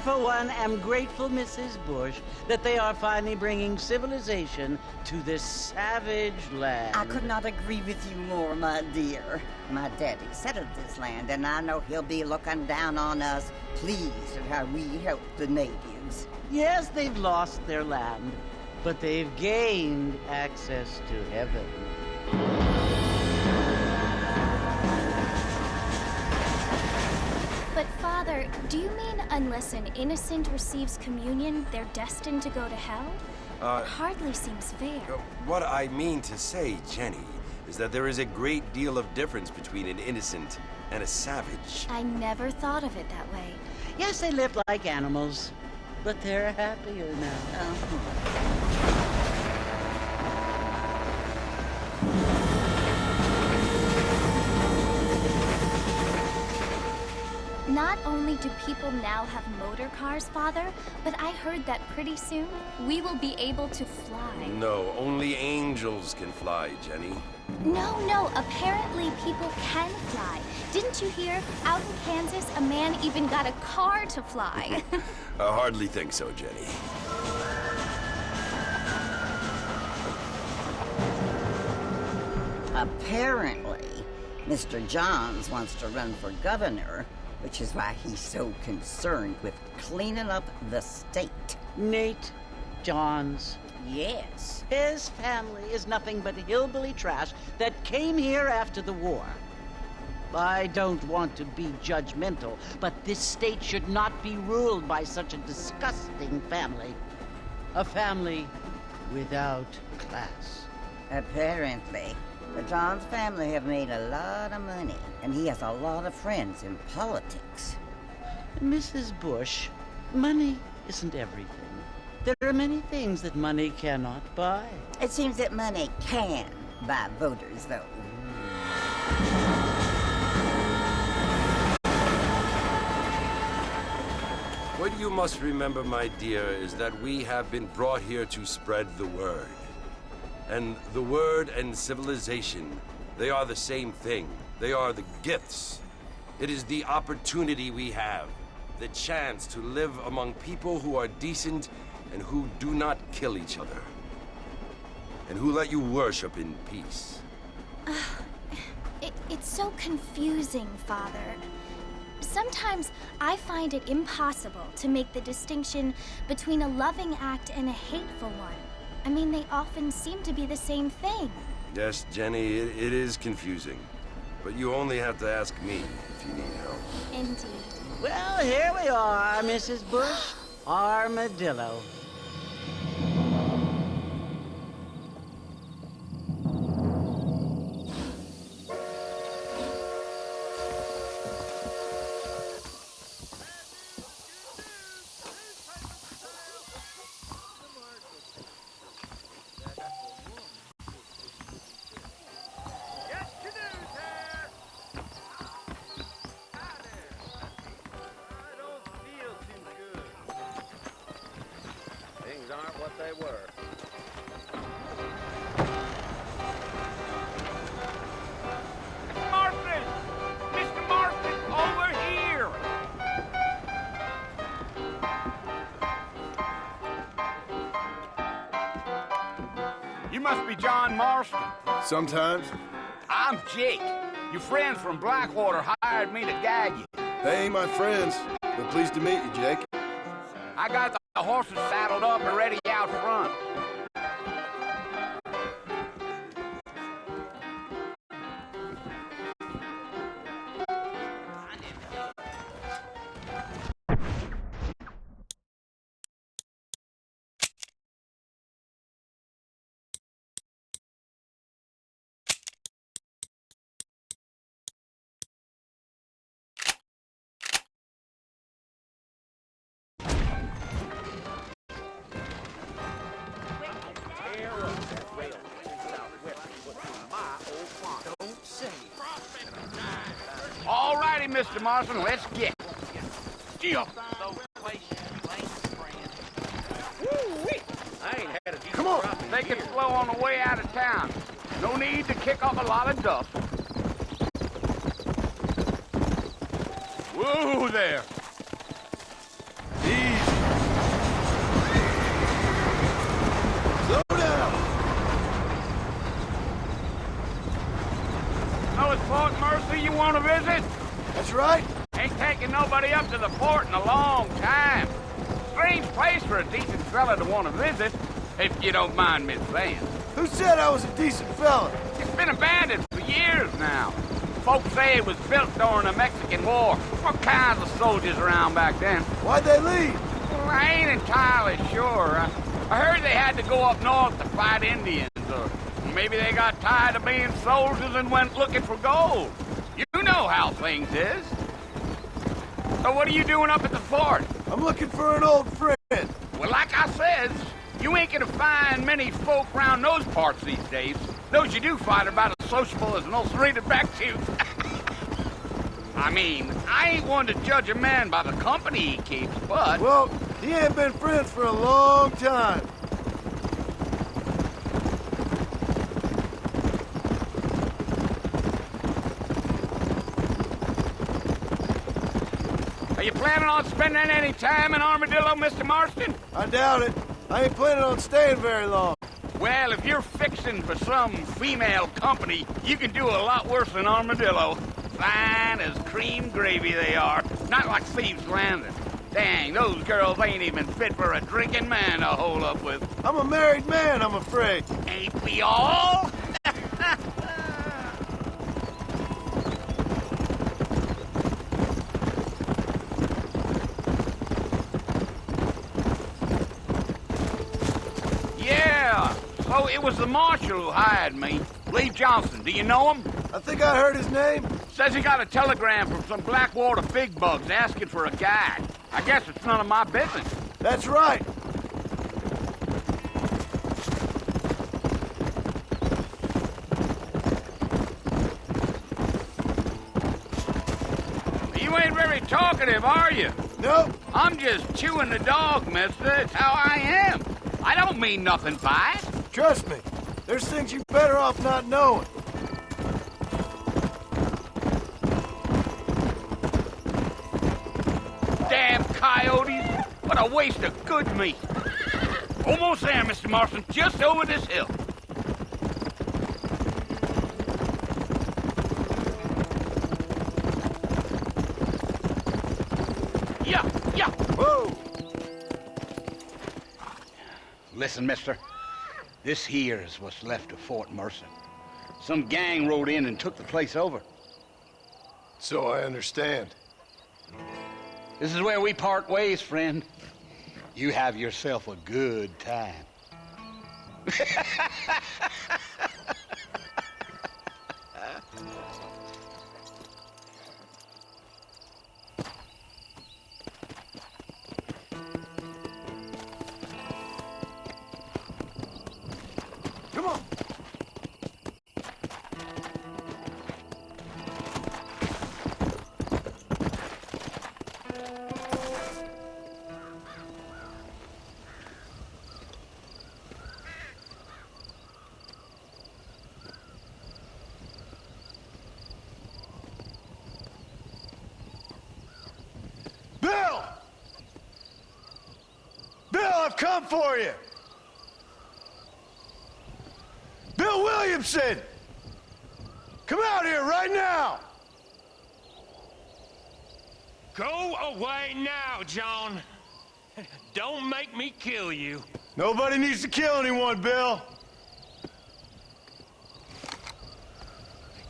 For one, am grateful, Mrs. Bush, that they are finally bringing civilization to this savage land. I could not agree with you more, my dear. My daddy settled this land, and I know he'll be looking down on us, pleased at how we help the natives. Yes, they've lost their land, but they've gained access to heaven. But, Father, do you mean unless an innocent receives communion, they're destined to go to hell? It hardly seems fair. What I mean to say, Jenny, is that there is a great deal of difference between an innocent and a savage. I never thought of it that way. Yes, they lived like animals, but they're happier now. Not only do people now have motor cars, Father, but I heard that pretty soon we will be able to fly. No, only angels can fly, Jenny. No, apparently people can fly. Didn't you hear? Out in Kansas, a man even got a car to fly. I hardly think so, Jenny. Apparently, Mr. Johns wants to run for governor, which is why he's so concerned with cleaning up the state. Nate Johns. Yes. His family is nothing but hillbilly trash that came here after the war. I don't want to be judgmental, but this state should not be ruled by such a disgusting family. A family without class. Apparently. The Johns family have made a lot of money, and he has a lot of friends in politics. Mrs. Bush, money isn't everything. There are many things that money cannot buy. It seems that money can buy voters, though. What you must remember, my dear, is that we have been brought here to spread the word. And the word and civilization, they are the same thing. They are the gifts. It is the opportunity we have, the chance to live among people who are decent and who do not kill each other, and who let you worship in peace. It's so confusing, Father. Sometimes I find it impossible to make the distinction between a loving act and a hateful one. I mean, they often seem to be the same thing. Yes, Jenny, it is confusing. But you only have to ask me if you need help. Indeed. Well, here we are, Mrs. Bush. Armadillo. Aren't what they were. Marston! Mr. Marston, over here! You must be John Marston. Sometimes. I'm Jake. Your friends from Blackwater hired me to gag you. They ain't my friends, but pleased to meet you, Jake. I got the horses saddled up and ready out front. All righty, Mr. Marston, let's get. Come on! Take it slow on the way out of town. No need to kick up a lot of dust. Whoa there! Easy. Slow down! Know it's Fort Mercy you want to visit? That's right. Ain't taking nobody up to the fort in a long time. Strange place for a decent fella to want to visit, if you don't mind me saying. Who said I was a decent fella? It's been abandoned for years now. Folks say it was built during the Mexican War. All kinds of soldiers around back then. Why'd they leave? Well, I ain't entirely sure. I heard they had to go up north to fight Indians, or maybe they got tired of being soldiers and went looking for gold. You know how things is. So what are you doing up at the fort? I'm looking for an old friend. Well, like I said, you ain't gonna find many folk around those parts these days. Those you do find are about as sociable as an ulcerated back tooth. I mean, I ain't one to judge a man by the company he keeps, but... Well, he ain't been friends for a long time. Are you planning on spending any time in Armadillo, Mr. Marston? I doubt it. I ain't planning on staying very long. Well, if you're fixing for some female company, you can do a lot worse than Armadillo. Fine as cream gravy they are. Not like Thieves' Landing. Dang, those girls ain't even fit for a drinking man to hole up with. I'm a married man, I'm afraid. Ain't we all? Yeah, so it was the marshal who hired me. Lee Johnson, do you know him? I think I heard his name. Says he got a telegram from some Blackwater big bugs asking for a guide. I guess it's none of my business. That's right. You ain't very talkative, are you? Nope. I'm just chewing the dog, mister. It's how I am. I don't mean nothing by it. Trust me. There's things you're better off not knowing. Damn coyotes. What a waste of good meat. Almost there, Mr. Marston. Just over this hill. Yeah. Whoa! Listen, mister. This here is what's left of Fort Mercer. Some gang rode in and took the place over. So I understand. This is where we part ways, friend. You have yourself a good time. Come on! Bill! Bill, I've come for you! Bill Williamson! Come out here right now! Go away now, John. Don't make me kill you. Nobody needs to kill anyone, Bill.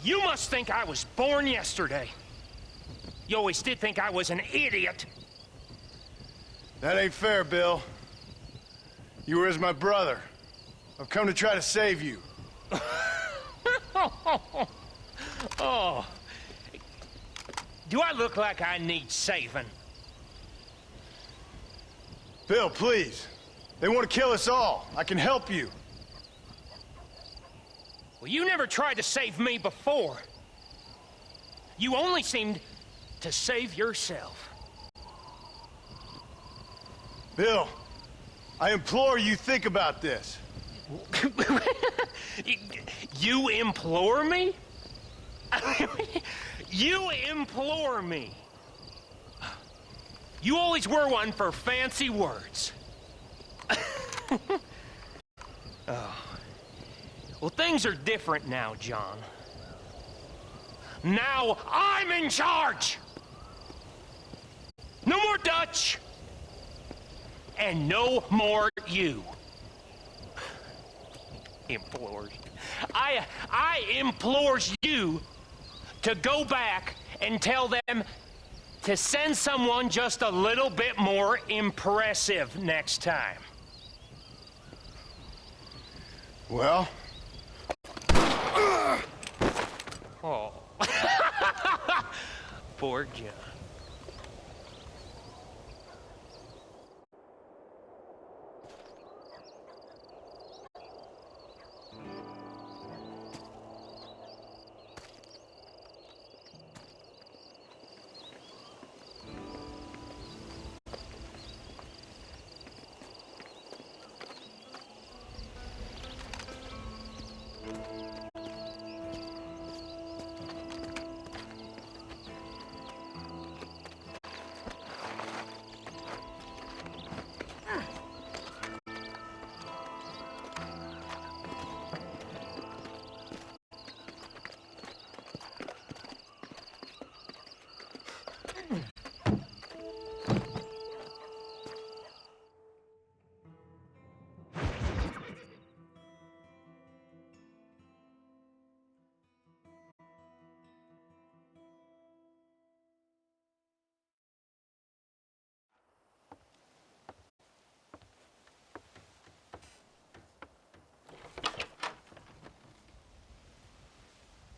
You must think I was born yesterday. You always did think I was an idiot. That ain't fair, Bill. You were as my brother. I've come to try to save you. Oh. Do I look like I need saving? Bill, please. They want to kill us all. I can help you. Well, you never tried to save me before. You only seemed to save yourself. Bill, I implore you think about this. You implore me? You implore me. You always were one for fancy words. Oh. Well, things are different now, John. Now I'm in charge! No more Dutch! And no more you. Implores. I implores you to go back and tell them to send someone just a little bit more impressive next time. Well? Oh. Poor John.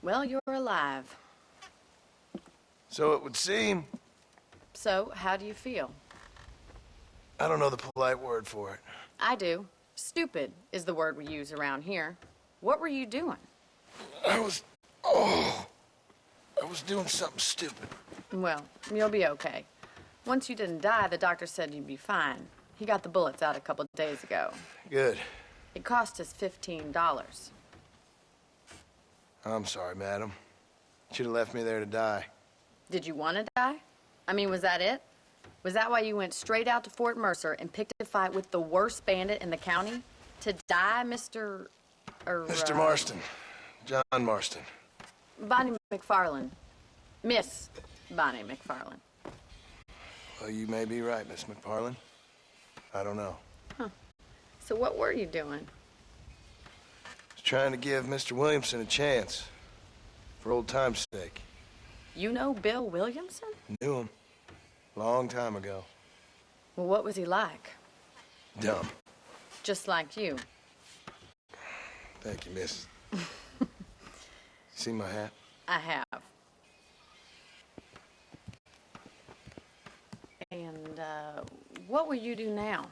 Well, you're alive. So it would seem. So, how do you feel? I don't know the polite word for it. I do. Stupid is the word we use around here. What were you doing? I was doing something stupid. Well, you'll be okay. Once you didn't die, the doctor said you'd be fine. He got the bullets out a couple days ago. Good. It cost us $15. I'm sorry, madam. Should have left me there to die. Did you want to die? I mean, was that it? Was that why you went straight out to Fort Mercer and picked a fight with the worst bandit in the county? To die, Mr. Mr. Marston. John Marston. Bonnie McFarland. Miss Bonnie McFarland. Well, you may be right, Miss McFarland. I don't know. So what were you doing? I was trying to give Mr. Williamson a chance. For old time's sake. You know Bill Williamson? Knew him. Long time ago. Well, what was he like? Dumb. Just like you. Thank you, miss. See my hat? I have. And, what will you do now?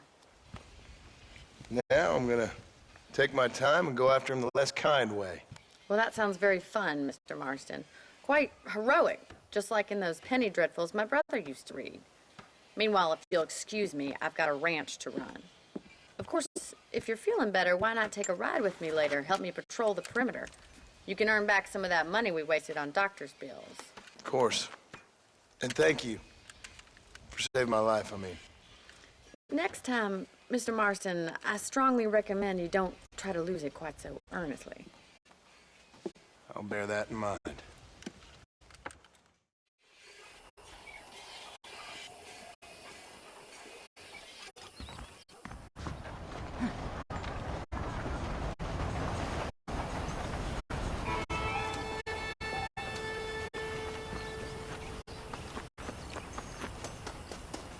Now I'm gonna take my time and go after him the less kind way. Well, that sounds very fun, Mr. Marston. Quite heroic, just like in those penny dreadfuls my brother used to read. Meanwhile, if you'll excuse me, I've got a ranch to run. Of course, if you're feeling better, why not take a ride with me later? Help me patrol the perimeter. You can earn back some of that money we wasted on doctor's bills. Of course. And thank you for saving my life, I mean. Next time, Mr. Marston, I strongly recommend you don't try to lose it quite so earnestly. I'll bear that in mind.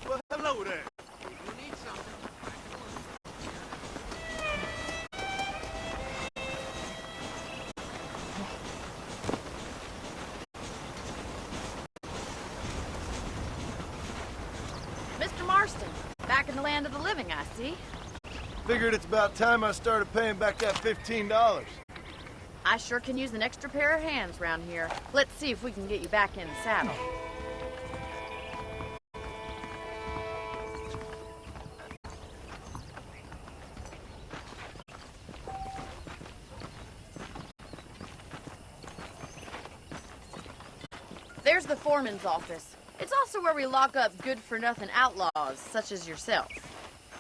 Well, hello there. Mr. Marston, back in the land of the living, I see. Figured it's about time I started paying back that $15. I sure can use an extra pair of hands around here. Let's see if we can get you back in the saddle. There's the foreman's office. It's also where we lock up good-for-nothing outlaws, such as yourself.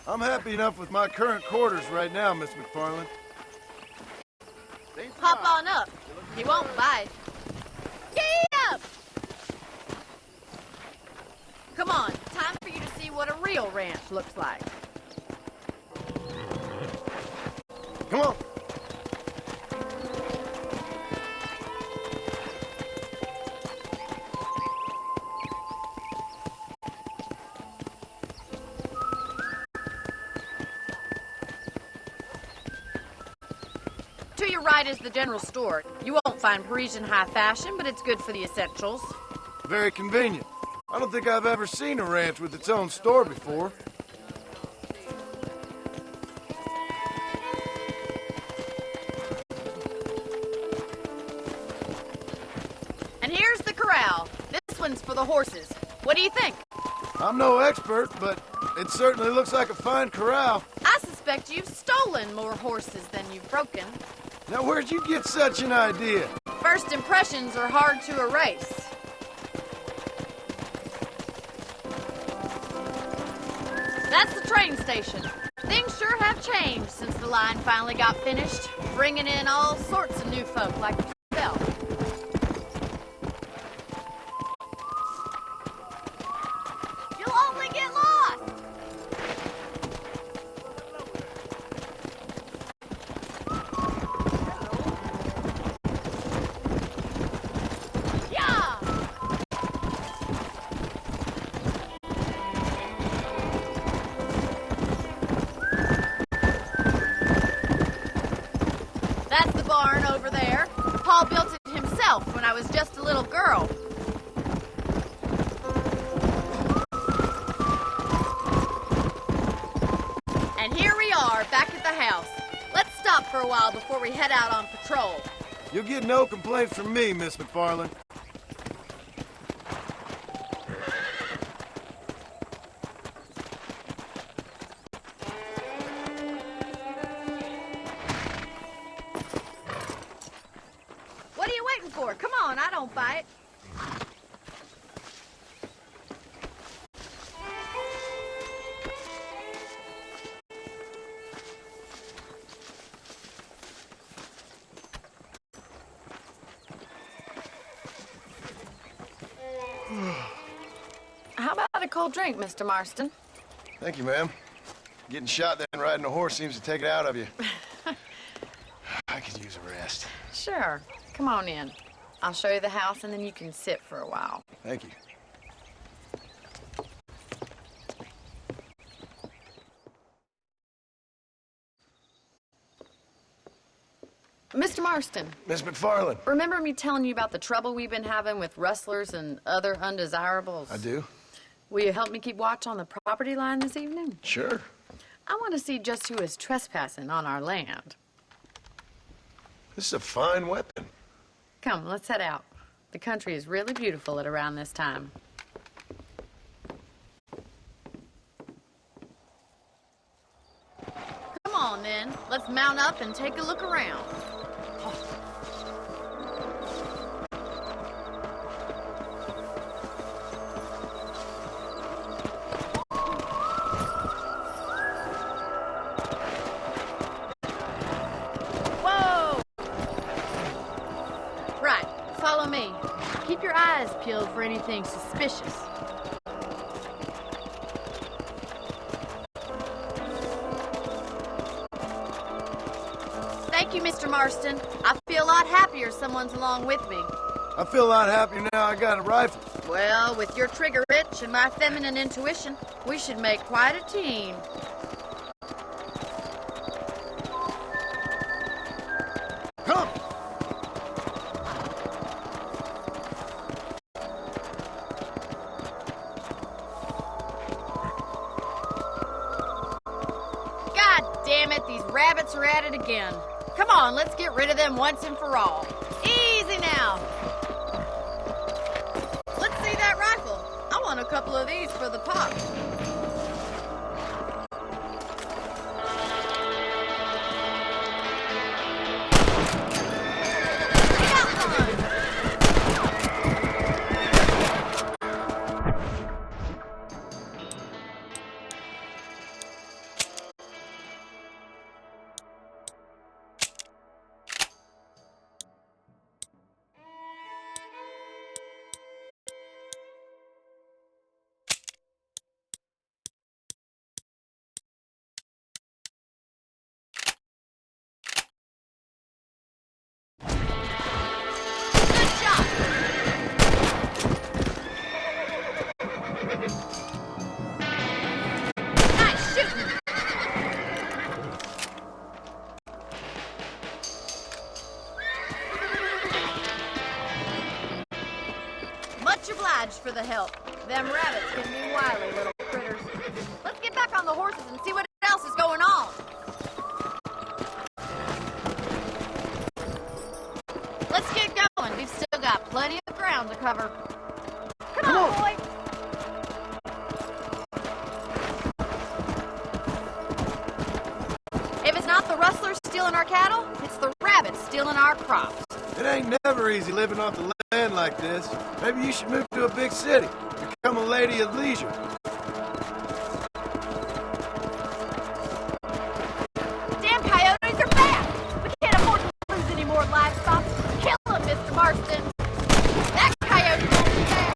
I'm happy enough with my current quarters right now, Miss McFarland. Hop on up. He won't bite. Get up! Come on, time for you to see what a real ranch looks like. Come on. To your right is the general store. You won't find Parisian high fashion, but it's good for the essentials. Very convenient. I don't think I've ever seen a ranch with its own store before. And here's the corral. This one's for the horses. What do you think? I'm no expert, but it certainly looks like a fine corral. I suspect you've stolen more horses than you've broken. Now, where'd you get such an idea? First impressions are hard to erase. That's the train station. Things sure have changed since the line finally got finished, bringing in all sorts of new folk like yourself. You'll only get lost! Yeah! That's the barn over there. Paul built it himself when I was just a little girl. And here we are, back at the house. Let's stop for a while before we head out on patrol. You'll get no complaints from me, Miss McFarland. What are you waiting for? Come on, I don't bite. How about a cold drink, Mr. Marston. Thank you, ma'am. Getting shot then riding a horse seems to take it out of you. I could use a rest. Sure. Come on in. I'll show you the house, and then you can sit for a while. Thank you. Mr. Marston, Miss McFarland. remember me telling you about the trouble we've been having with rustlers and other undesirables? I do? Will you help me keep watch on the property line this evening? Sure. I want to see just who is trespassing on our land. This is a fine weapon. Come, let's head out. The country is really beautiful at around this time. Come on, then. Let's mount up and take a look around. Whoa! Right, follow me. Keep your eyes peeled for anything suspicious. Thank you, Mr. Marston. I feel a lot happier someone's along with me. I feel a lot happier now I got a rifle. Well, with your trigger itch and my feminine intuition, we should make quite a team. Come! God damn it, these rabbits are at it again. Come on, let's get rid of them once and for all. Easy now. Let's see that rifle. I want a couple of these for the pop. Much obliged for the help. Them rabbits can be wily little critters. Let's get back on the horses and see what else is going on. Let's get going. We've still got plenty of ground to cover. Come on, boy. If it's not the rustlers stealing our cattle, it's the rabbits stealing our crops. It ain't never easy living off the land like this. Maybe you should move to a big city. Become a lady of leisure. Damn coyotes are bad! We can't afford to lose any more livestock. Kill them, Mr. Marston! That coyote won't be bad!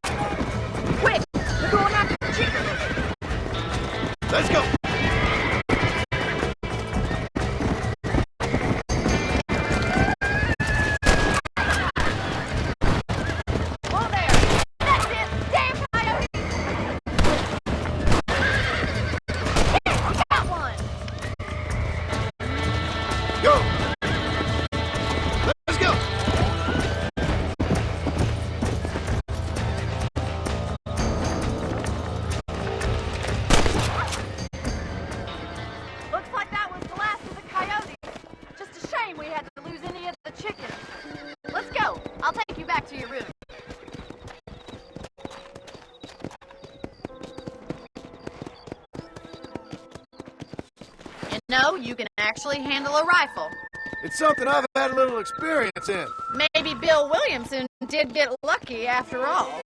Quick! We're going after the chickens! Let's go! Whoa there! That's it! Damn coyote! Hit! We got one! Go! Let's go! Looks like that was the last of the coyotes. Just a shame we had to lose any of the chickens. Let's go. I'll take you back to your room. You know, you can actually handle a rifle. It's something I've had a little experience in. Maybe Bill Williamson did get lucky after all.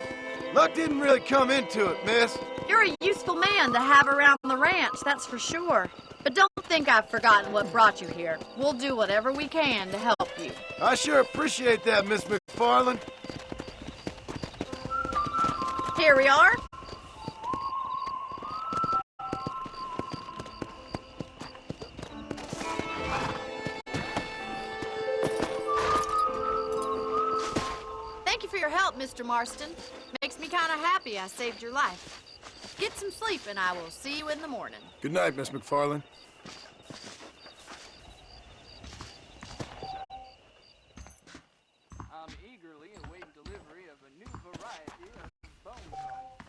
Luck didn't really come into it, miss. You're a useful man to have around the ranch, that's for sure. But don't think I've forgotten what brought you here. We'll do whatever we can to help you. I sure appreciate that, Miss McFarland. Here we are. Mr. Marston. Makes me kind of happy I saved your life. Get some sleep, and I will see you in the morning. Good night, Miss McFarland. I'm eagerly awaiting delivery of a new variety of bone salt.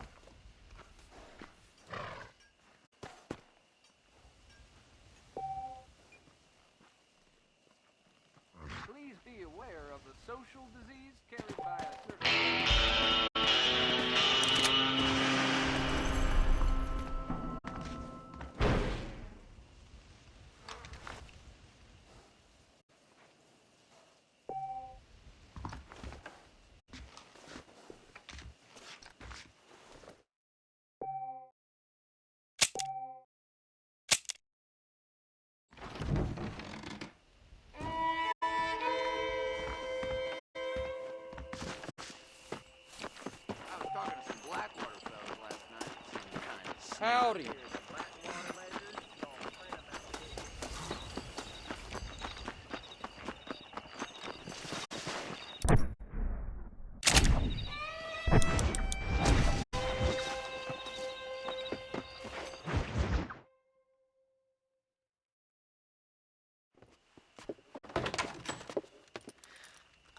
Please be aware of the social disease carried by a certain... I was talking to some Blackwater fellas last night. Some kind of Howdy.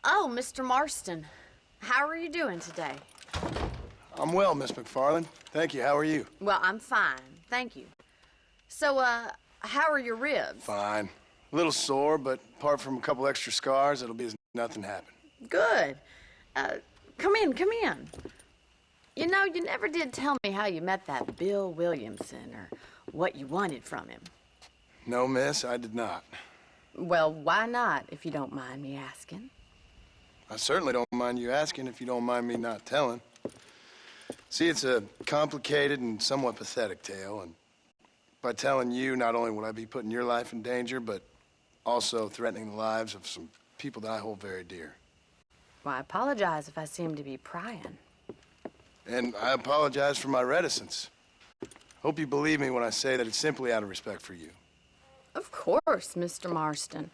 Oh, Mr. Marston. How are you doing today? I'm well, Miss McFarland. Thank you. How are you? Well, I'm fine. Thank you. So, how are your ribs? Fine. A little sore, but apart from a couple extra scars, it'll be as nothing happened. Good. Come in, come in. You know, you never did tell me how you met that Bill Williamson or what you wanted from him. No, miss, I did not. Well, why not, if you don't mind me asking? I certainly don't mind you asking if you don't mind me not telling. See, it's a complicated and somewhat pathetic tale, and by telling you, not only would I be putting your life in danger, but also threatening the lives of some people that I hold very dear. Well, I apologize if I seem to be prying. And I apologize for my reticence. Hope you believe me when I say that it's simply out of respect for you. Of course, Mr. Marston.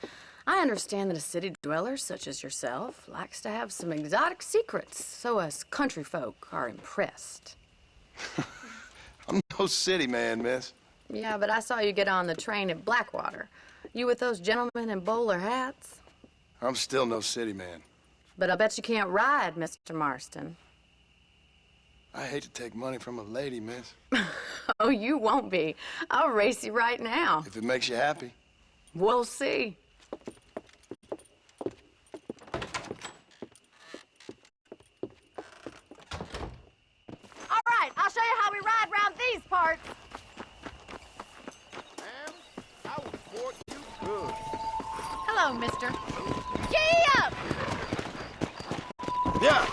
I understand that a city dweller such as yourself likes to have some exotic secrets, so us country folk are impressed. I'm no city man, miss. Yeah, but I saw you get on the train at Blackwater. You with those gentlemen in bowler hats? I'm still no city man. But I bet you can't ride, Mr. Marston. I hate to take money from a lady, miss. Oh, you won't be. I'll race you right now. If it makes you happy. We'll see. All right, I'll show you how we ride round these parts. Ma'am, I will support you good. Hello, mister. Gee up! Yeah.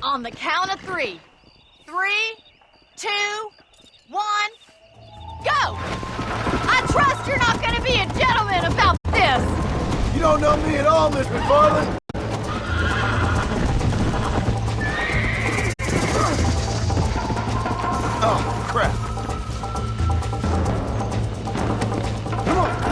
On the count of 3. 3, 2, 1, go! I trust you're not gonna be a gentleman about this! You don't know me at all, Miss McFarland. Oh, crap. Come on.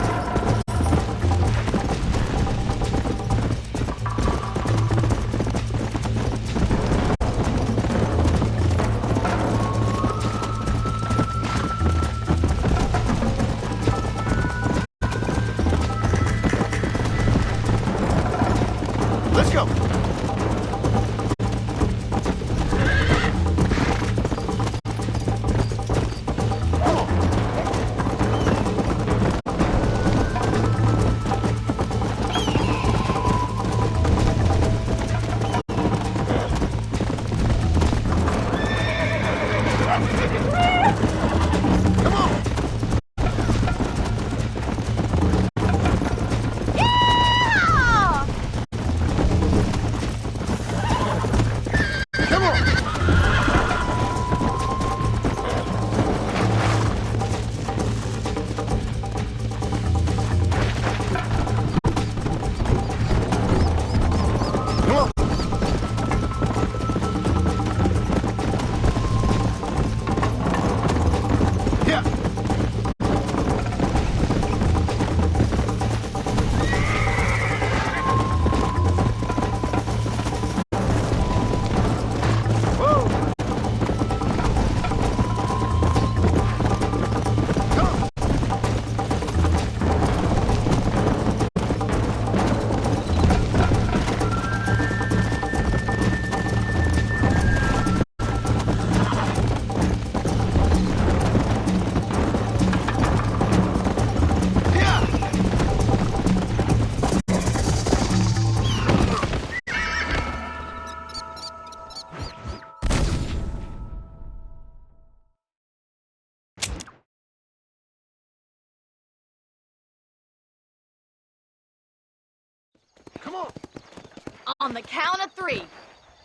On the count of 3.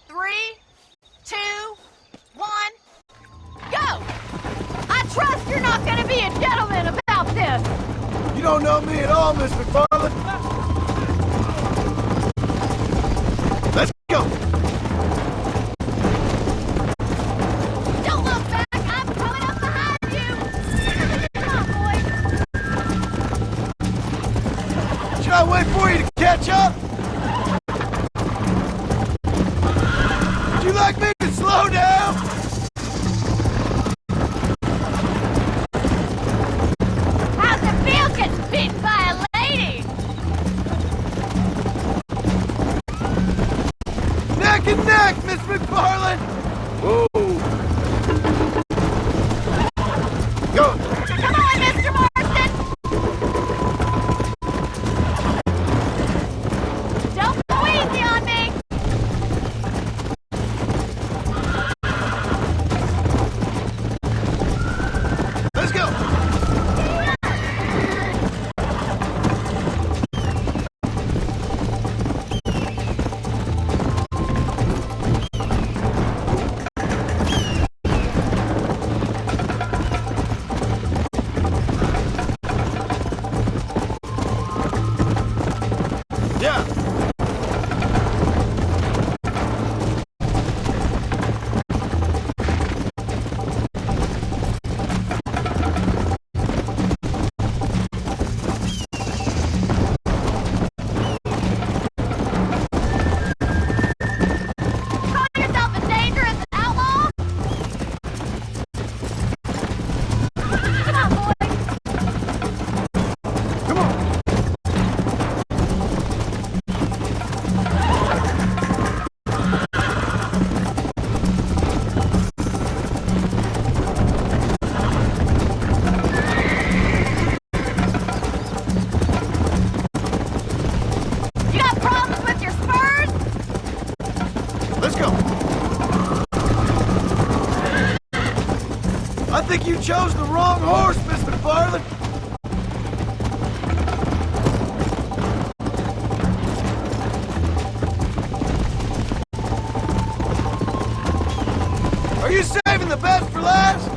3, 2, 1, go! I trust you're not gonna be a gentleman about this! You don't know me at all, Miss McFarland. Let's go! Don't look back! I'm coming up behind you! Come on, boy! Should I wait for you to catch up? Would you like me to slow down? How's it feel getting beaten by a lady? Neck and neck, Miss McFarland! Whoa! Go! Come on, Mr. Marston! Don't go easy on me! Let's go! Yeah! Call yourself a dangerous outlaw? Come on, boy! Come on! You got problems with your spurs? Let's go! I think you chose the wrong horse, Miss McFarland! Are you saving the best for last?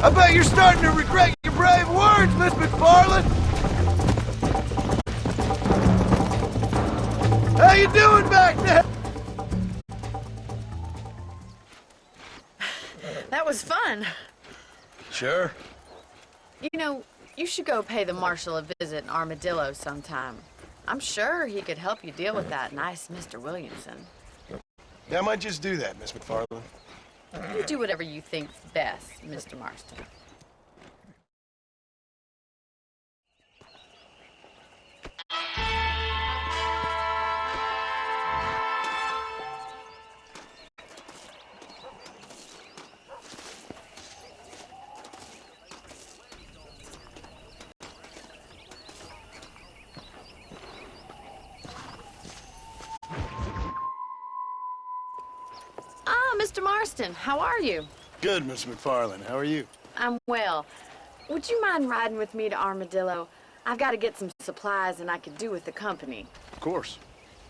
I bet you're starting to regret your brave words, Miss McFarland! How you doing back there? That was fun. Sure. You know, you should go pay the marshal a visit in Armadillo sometime. I'm sure he could help you deal with that nice Mr. Williamson. Yeah, I might just do that, Miss McFarland. You do whatever you think's best, Mr. Marston. Ah, Mr. Marston, how are you? Good, Miss McFarland. How are you? I'm well. Would you mind riding with me to Armadillo? I've got to get some supplies and I could do with the company. Of course.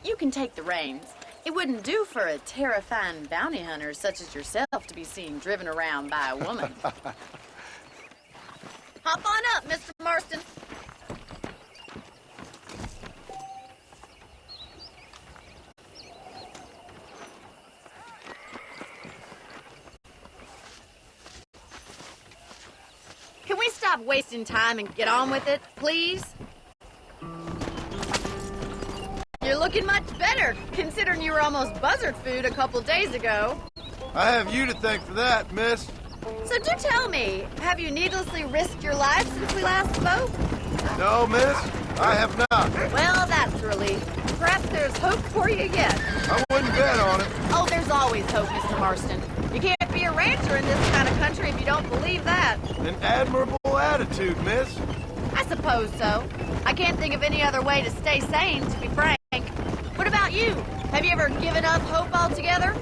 You can take the reins. It wouldn't do for a terrifying bounty hunter such as yourself to be seen driven around by a woman. Hop on up, Mr. Marston. Can we stop wasting time and get on with it, please? You're looking much better, considering you were almost buzzard food a couple days ago. I have you to thank for that, miss. So do tell me, have you needlessly risked your life since we last spoke? No, miss, I have not. Well, that's a relief. Perhaps there's hope for you yet. I wouldn't bet on it. Oh, there's always hope, Mr. Marston. You can't be a rancher in this kind of country if you don't believe that. An admirable attitude, miss. I suppose so. I can't think of any other way to stay sane, to be frank. What about you? Have you ever given up hope altogether?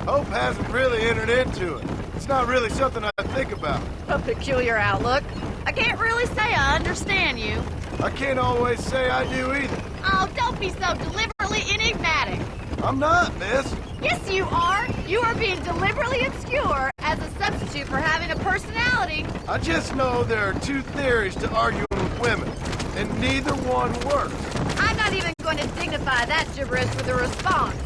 Hope hasn't really entered into it. It's not really something I think about. A peculiar outlook. I can't really say I understand you. I can't always say I do either. Oh, don't be so deliberately enigmatic. I'm not, miss. Yes, you are. You are being deliberately obscure as a substitute for having a personality. I just know there are two theories to arguing with women, and neither one works. I'm not even going to dignify that gibberish with a response.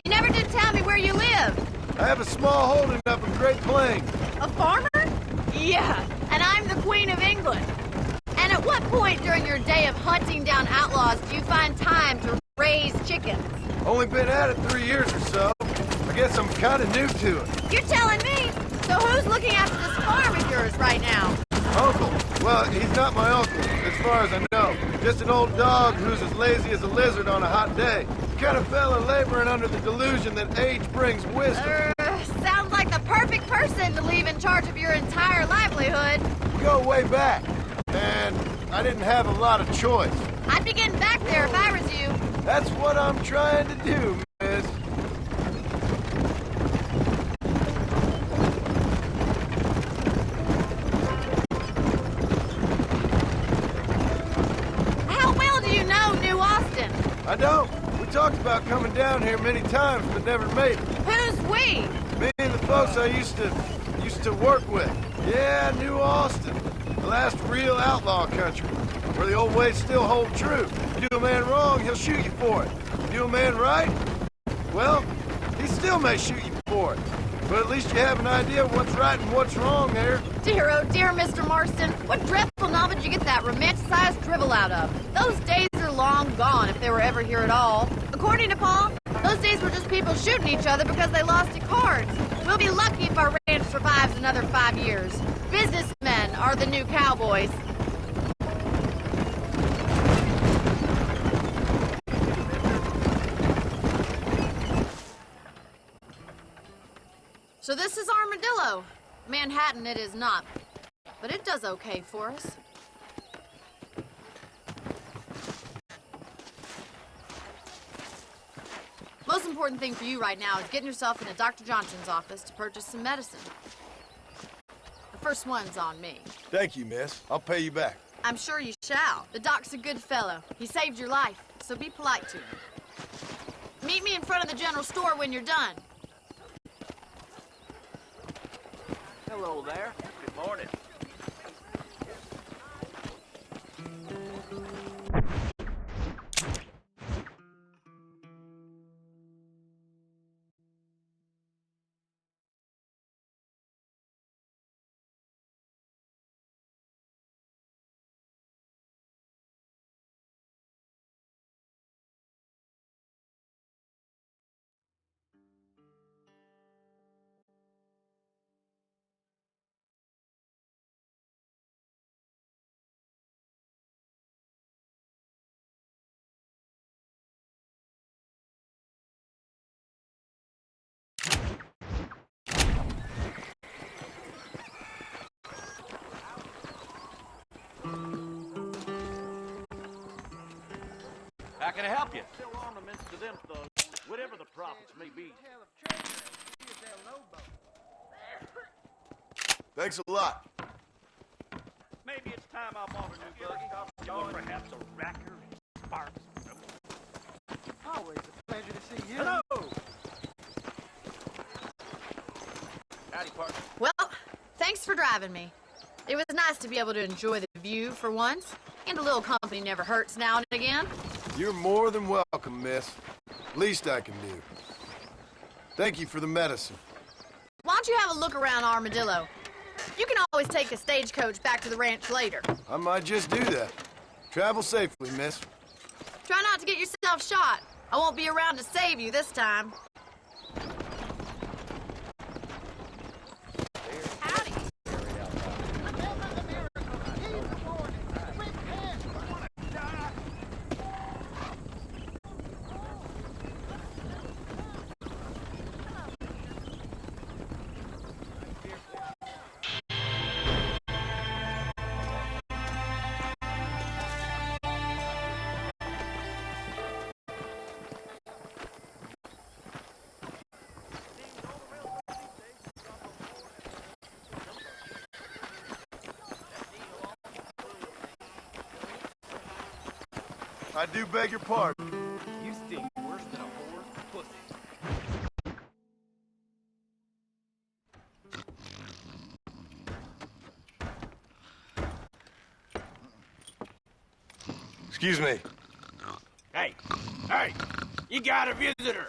You never did tell me where you live. I have a small holding up in Great Plains. A farmer? Yeah, and I'm the Queen of England. And at what point during your day of hunting down outlaws do you find time to raise chickens? Only been at it 3 years or so. I guess I'm kind of new to it. You're telling me? So who's looking after this farm of yours right now? Uncle? Well, he's not my uncle, as far as I know. Just an old dog who's as lazy as a lizard on a hot day. Kind of fella laboring under the delusion that age brings wisdom. Sounds like the perfect person to leave in charge of your entire livelihood. We go way back, and I didn't have a lot of choice. I'd be getting back there if I was you. That's what I'm trying to do, miss. How well do you know New Austin? I don't. We talked about coming down here many times, but never made it. Who's we? Me and the folks I used to work with. Yeah, New Austin. The last real outlaw country, where the old ways still hold true. You do a man wrong, he'll shoot you for it. You do a man right, well, he still may shoot you for it. But at least you have an idea of what's right and what's wrong there. Dear, oh dear, Mr. Marston. What dreadful novel did you get that romanticized drivel out of? Those days are long gone, if they were ever here at all. According to Paul, those days were just people shooting each other because they lost at cards. We'll be lucky if our ranch survives another 5 years. Businessmen are the new cowboys. So this is Armadillo. Manhattan it is not, but it does okay for us. Most important thing for you right now is getting yourself into Dr. Johnson's office to purchase some medicine. The first one's on me. Thank you, miss. I'll pay you back. I'm sure you shall. The doc's a good fellow. He saved your life, so be polite to him. Meet me in front of the general store when you're done. Hello there. Good morning. How can I help you? Still ornaments to them thugs, whatever the profits may be. Thanks a lot. Maybe it's time I bought a new buggy. Or perhaps a racker and sparks. Always a pleasure to see you. Hello! Howdy, partner. Well, thanks for driving me. It was nice to be able to enjoy the view for once, and a little company never hurts now and again. You're more than welcome, miss. Least I can do. Thank you for the medicine. Why don't you have a look around Armadillo? You can always take a stagecoach back to the ranch later. I might just do that. Travel safely, miss. Try not to get yourself shot. I won't be around to save you this time. I do beg your pardon. You stink worse than a whore's pussy. Excuse me. Hey, hey, you got a visitor.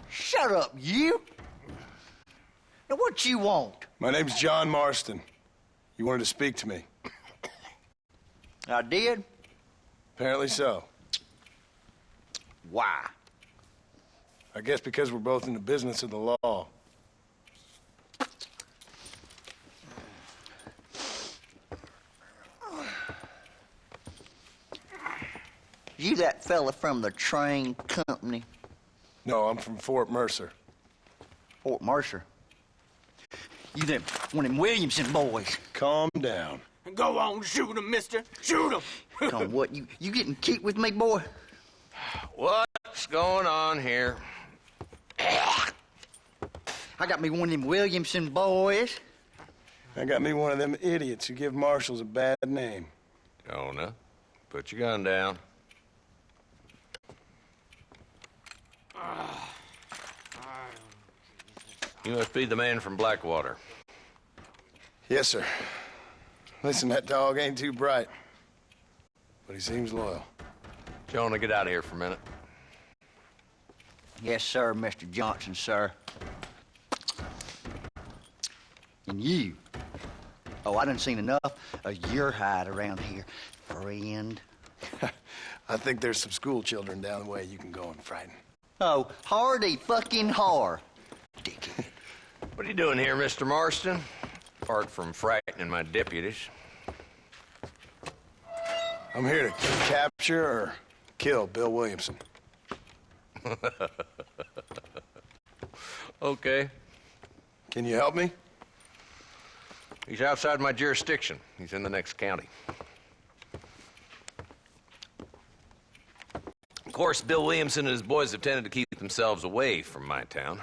Shut up, you! Now what you want? My name's John Marston. You wanted to speak to me. I did? Apparently so. Why? I guess because we're both in the business of the law. You that fella from the train company? No, I'm from Fort Mercer. Fort Mercer? You them one of them Williamson boys? Calm down. Go on, shoot him, mister. Shoot him. Come on, what, you getting cute with me, boy? What's going on here? I got me one of them Williamson boys. I got me one of them idiots who give marshals a bad name. Jonah, put your gun down. You must be the man from Blackwater. Yes, sir. Listen, that dog ain't too bright, but he seems loyal. Jonah, get out of here for a minute. Yes, sir, Mr. Johnson, sir. And you. Oh, I done seen enough of your hide around here, friend. I think there's some school children down the way you can go and frighten. Oh, hardy fucking har. Dickhead. What are you doing here, Mr. Marston? Apart from frightening my deputies. I'm here to capture or kill Bill Williamson. Okay. Can you help me? He's outside my jurisdiction. He's in the next county. Of course, Bill Williamson and his boys have tended to keep themselves away from my town.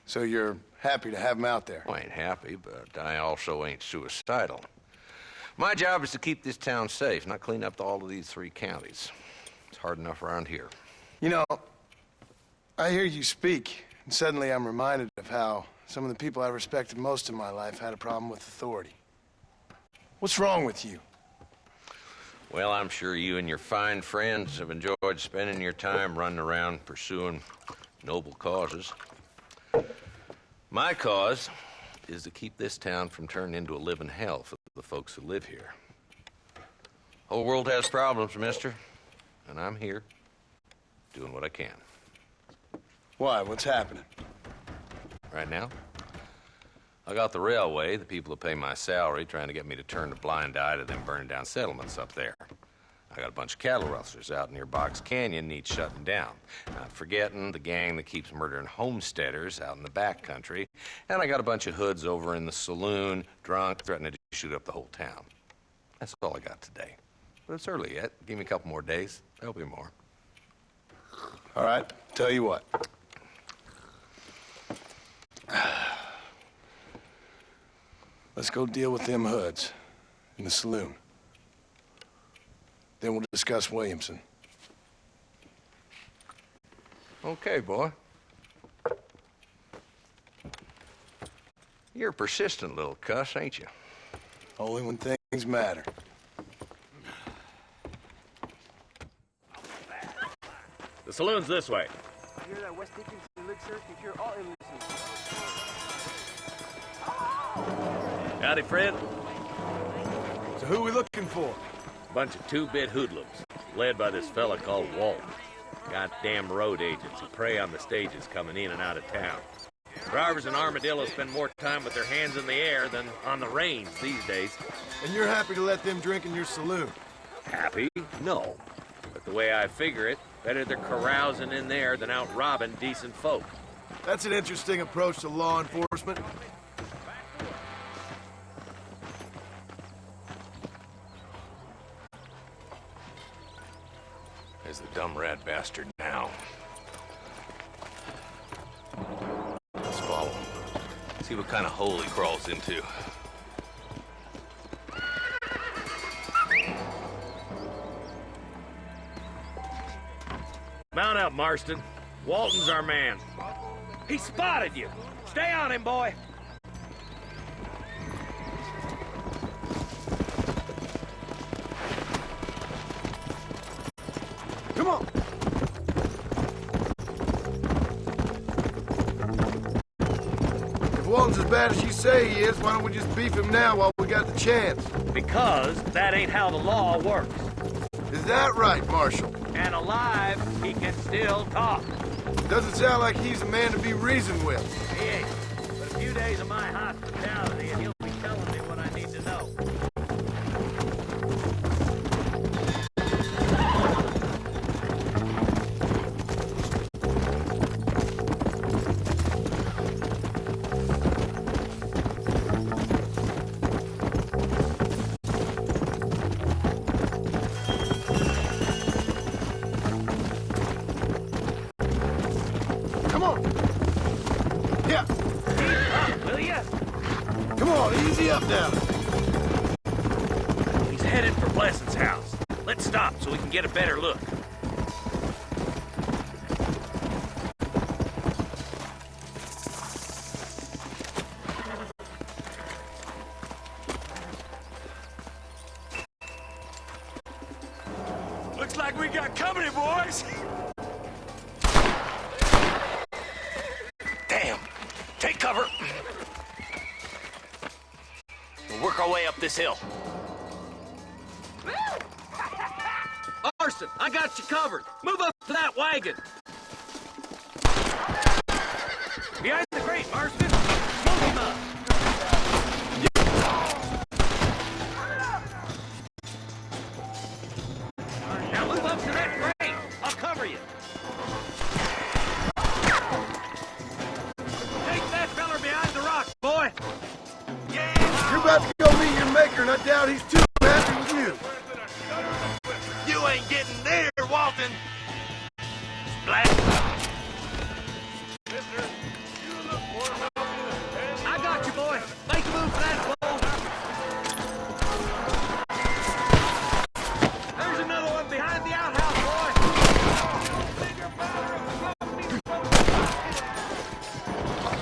So you're happy to have him out there? I ain't happy, but I also ain't suicidal. My job is to keep this town safe, not clean up all of these 3 counties. It's hard enough around here. You know, I hear you speak, and suddenly I'm reminded of how some of the people I respected most in my life had a problem with authority. What's wrong with you? Well, I'm sure you and your fine friends have enjoyed spending your time running around pursuing noble causes. My cause is to keep this town from turning into a living hell for the folks who live here. Whole world has problems, mister, and I'm here doing what I can. Why? What's happening? Right now, I got the railway, the people who pay my salary, trying to get me to turn a blind eye to them burning down settlements up there. I got a bunch of cattle rustlers out near Box Canyon need shutting down. Not forgetting the gang that keeps murdering homesteaders out in the back country. And I got a bunch of hoods over in the saloon, drunk, threatening to shoot up the whole town. That's all I got today. But it's early yet. Give me a couple more days. There'll be more. All right, tell you what. Let's go deal with them hoods in the saloon. Then we'll discuss Williamson. Okay, boy. You're a persistent little cuss, ain't you? Only when things matter. The saloon's this way. You hear that West Dickinson elixir can cure all illnesses. Howdy, Fred. So who are we looking for? Bunch of 2-bit hoodlums, led by this fella called Walt. Goddamn road agents who prey on the stages coming in and out of town. Drivers in Armadillo spend more time with their hands in the air than on the reins these days. And you're happy to let them drink in your saloon? Happy? No. But the way I figure it, better they're carousing in there than out robbing decent folk. That's an interesting approach to law enforcement. There's the dumb rat bastard now. Let's follow him. See what kind of hole he crawls into. Mount up, Marston. Walton's our man. He spotted you. Stay on him, boy. Come on! If Walton's as bad as you say he is, why don't we just beef him now while we got the chance? Because that ain't how the law works. Is that right, Marshal? And alive, he can still talk. Doesn't sound like he's a man to be reasoned with. He ain't. But a few days of my hospitality, and he'll be telling me what I need to know. Come on! Yeah! Will ya? Come on, easy up now! He's headed for Blessing's house. Let's stop so we can get a better look. Looks like we got company, boys. Damn. Take cover. We'll work our way up this hill. Marston, I got you covered. Move up to that wagon. Behind the crate, Marston. Smoke him up. Now move up to that crate. I'll cover you. Take that feller behind the rock, boy. You're about to go meet your maker, and I doubt he's too happy with you. You ain't getting there, Walton. Black. I got you, boy. Make a move for that pole. There's another one behind the outhouse, boy.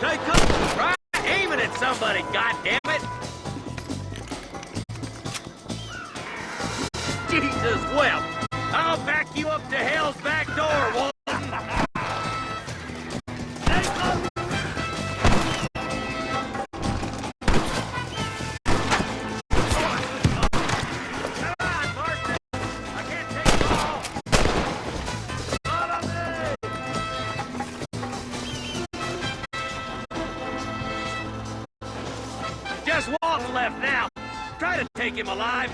Take cover. Right, aiming at somebody, goddammit. Jesus wept. I'll back you up to hell's back door, Walton. Take cover. Come on, Marston. I can't take it all. Follow me. Just Walton left now. Try to take him alive.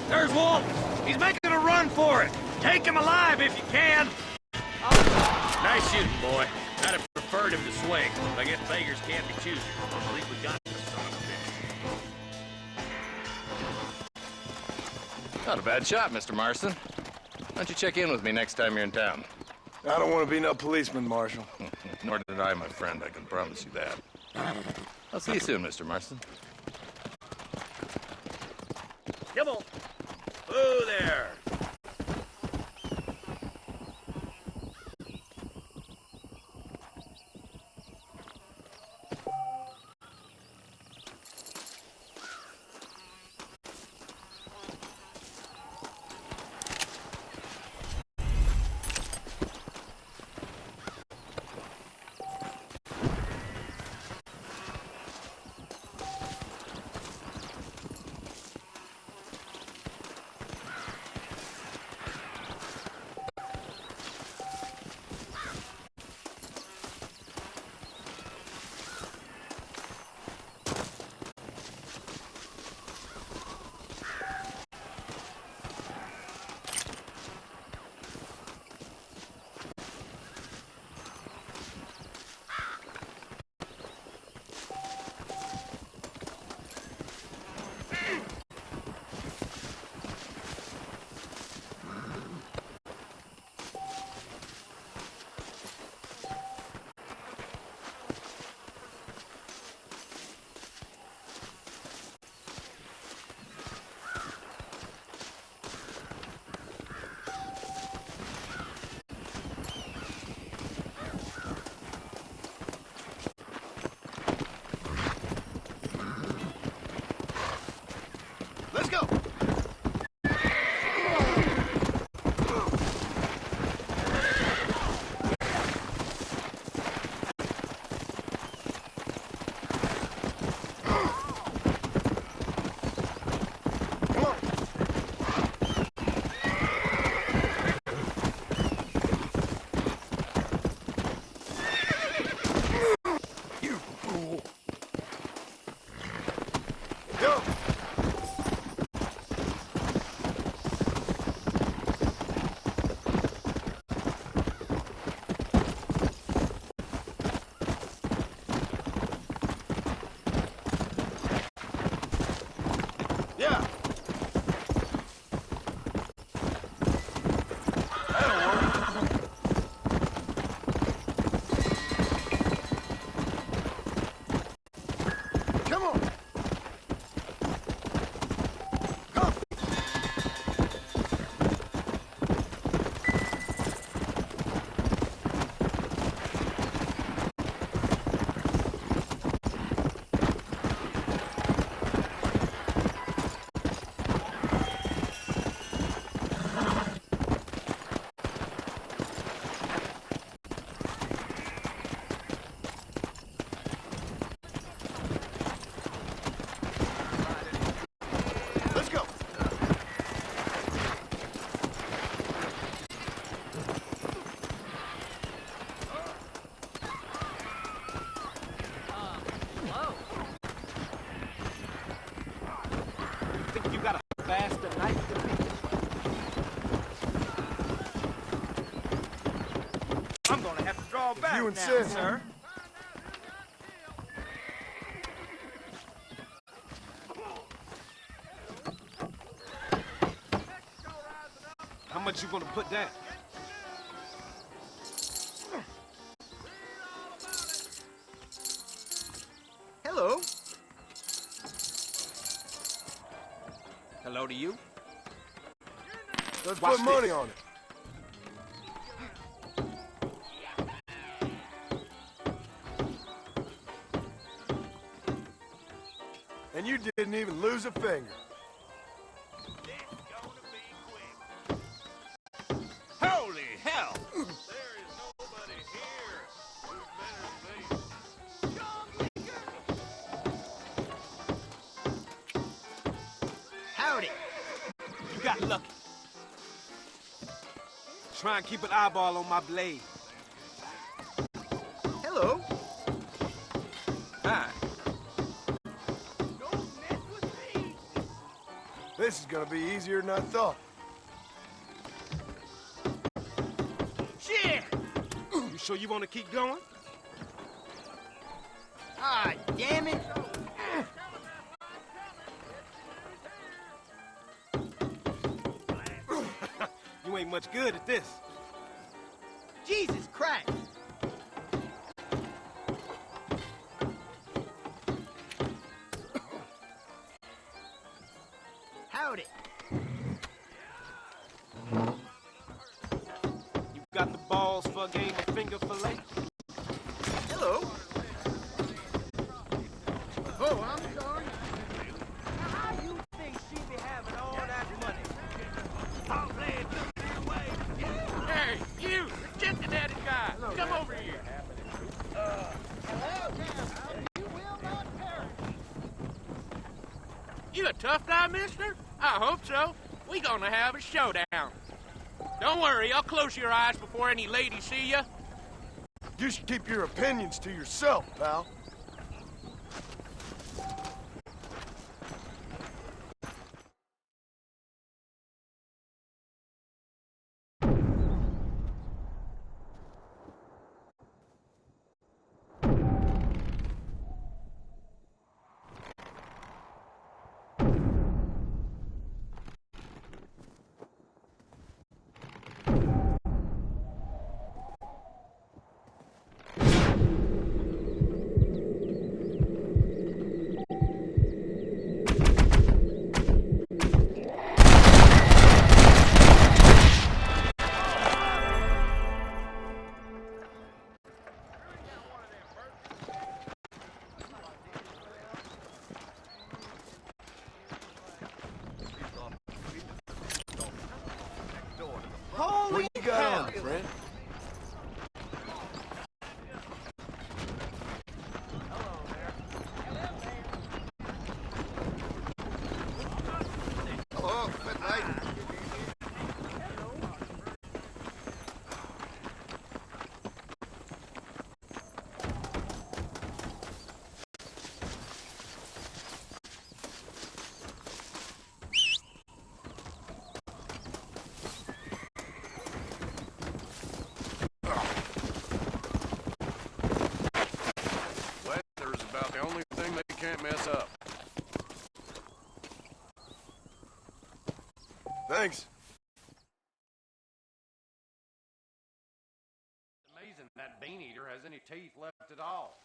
There's Walton. He's making a run for it. Take him alive if you can. Nice shooting, boy. I'd have preferred him to swing, but I guess beggars can't be choosers. At least we got the son of a bitch. Not a bad shot, Mr. Marston. Why don't you check in with me next time you're in town? I don't want to be no policeman, Marshal. Nor did I, my friend. I can promise you that. I'll see you soon, Mr. Marston. Come on. Whoa there. you insist. Sir. How much you gonna put down? Hello. Hello to you. Let's Watch put money this. on it. And you didn't even lose a finger. Holy hell! Howdy! You got lucky. Try and keep an eyeball on my blade. Hello. Hi. This is gonna be easier than I thought. Shit! You sure you want to keep going? Ah, damn it! You ain't much good at this. Jesus Christ! Howdy. You got the balls for a game of finger fillet? Hello. Oh, I'm sorry. How you think she be having all that money? Hey, you! The Cincinnati guy! Come over here! You a tough guy, mister? I hope so. We gonna have a showdown. Don't worry, I'll close your eyes before any ladies see you. You should keep your opinions to yourself, pal. Holy What you got on, friend? Hello, bit late. Weather's about the only thing they can't mess up. Thanks. It's amazing that bean eater has any teeth left at all.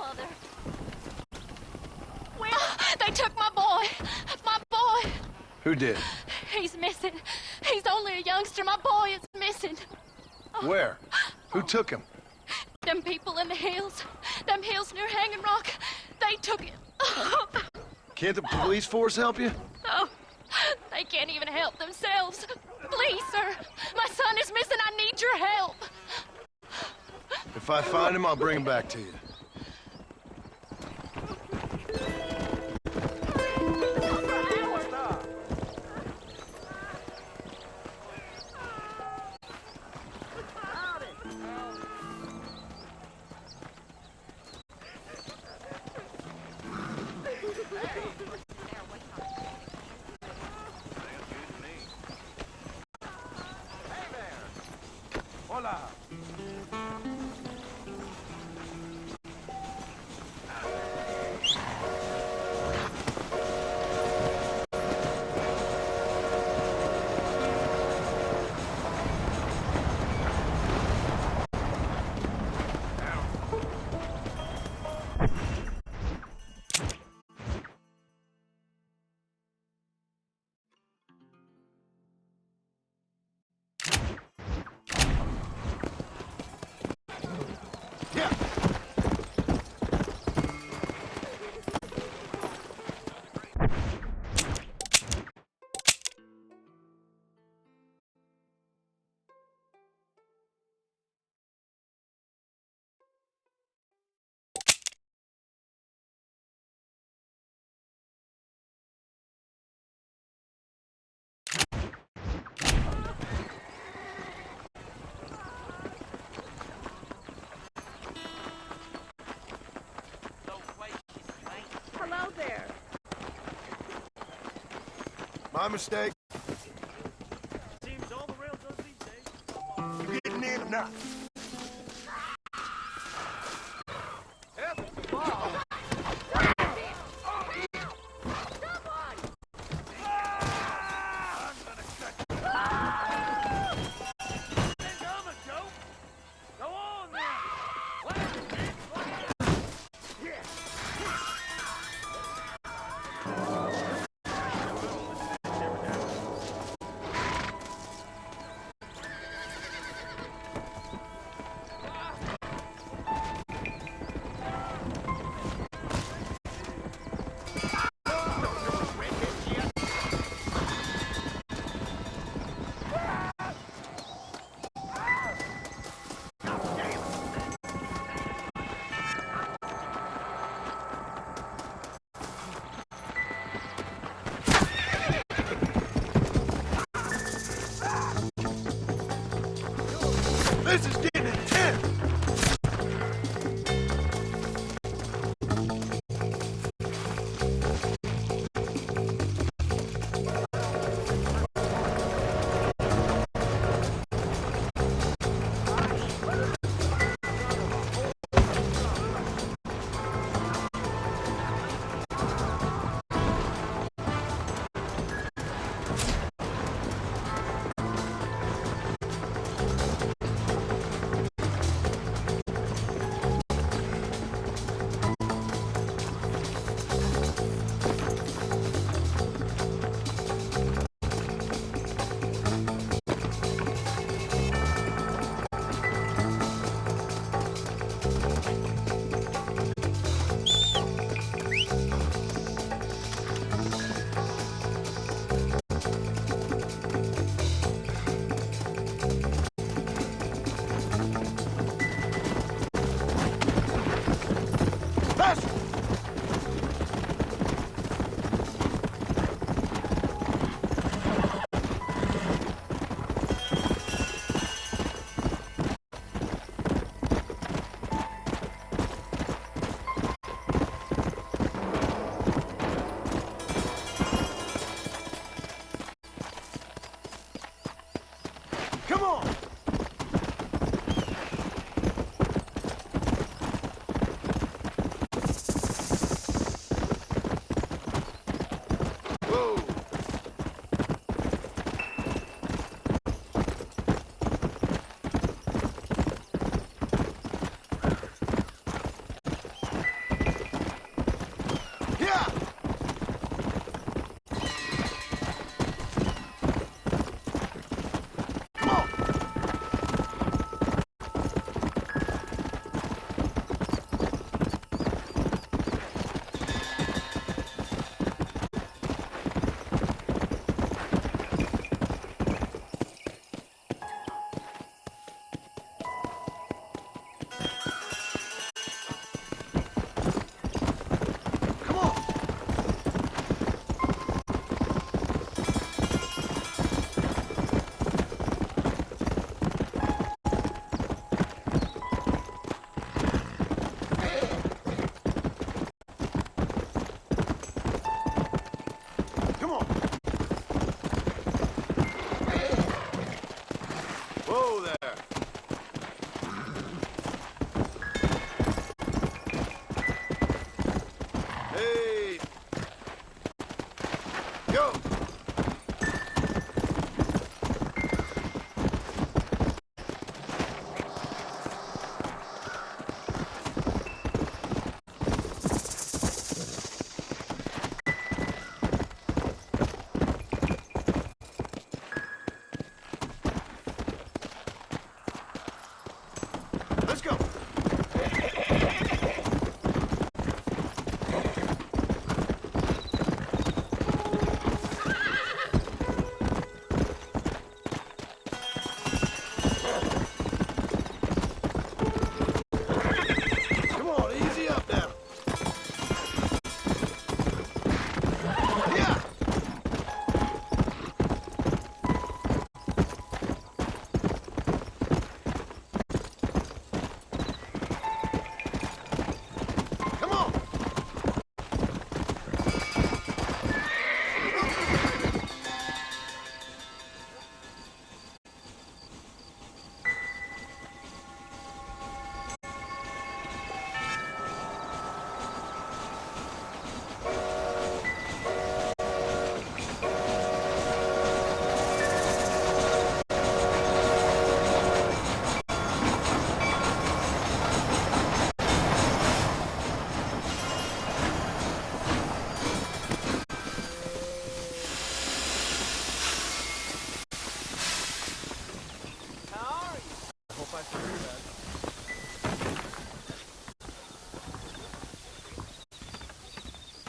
Father. Where? They took my boy. My boy. Who did? He's missing. He's only a youngster. My boy is missing. Where? Who took him? Them people in the hills. Them hills near Hanging Rock. They took it. Can't the police force help you? No. They can't even help themselves. Please, sir. My son is missing. I need your help. If I find him, I'll bring him back to you. Hola. Hello there. My mistake. Seems all the railroads these days. You getting in or not?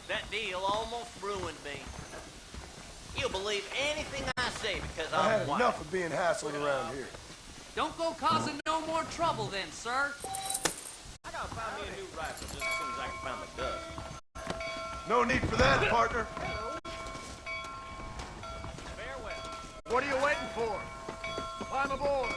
That deal almost ruined me. You'll believe anything I say because I I'm had white. enough of being hassled around here. Don't go causing no more trouble then, sir. I gotta find me a new rifle just as soon as I can find the dust. No need for that, partner. Farewell. What are you waiting for? Climb aboard.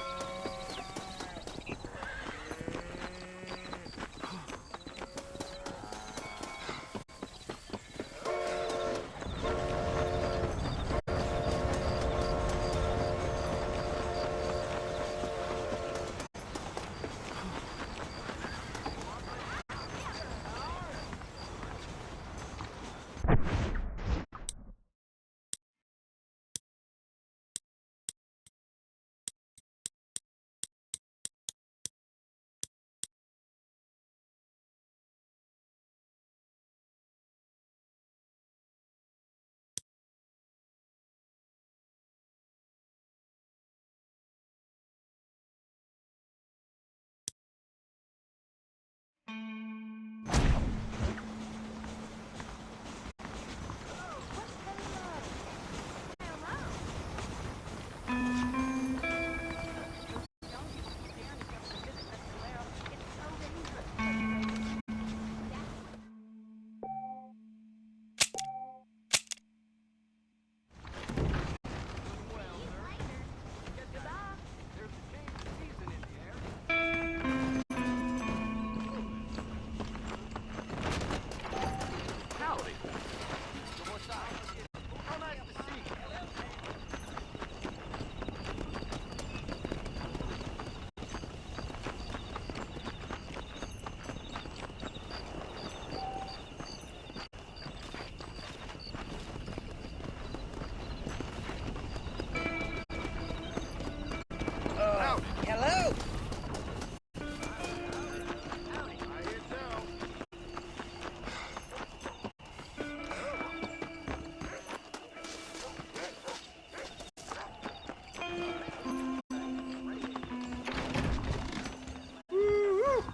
Hello?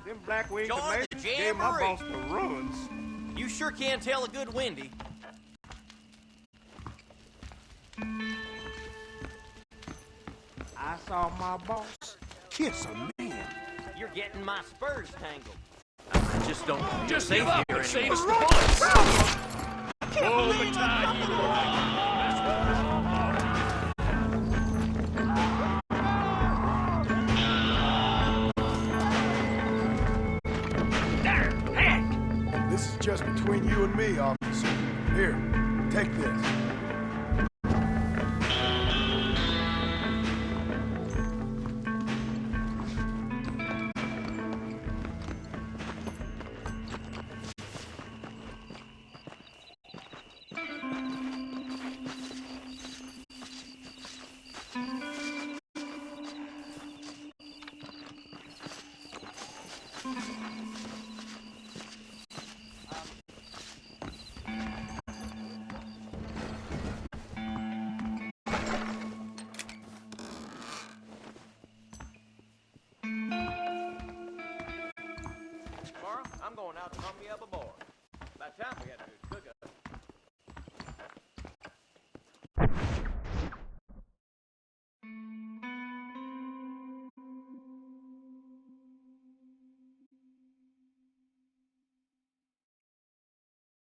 Them black wings George and the Mason gave my Jamboree. boss the runs. You sure can tell a good Wendy. I saw my boss kiss a man. You're getting my spurs tangled. I just don't feel Just safe give up here and save anymore. us the bullets! Oh, the time you This is just between you and me, officer. Here, take this. Tomorrow, I'm going out to hunt me up a bar. By the time we got to do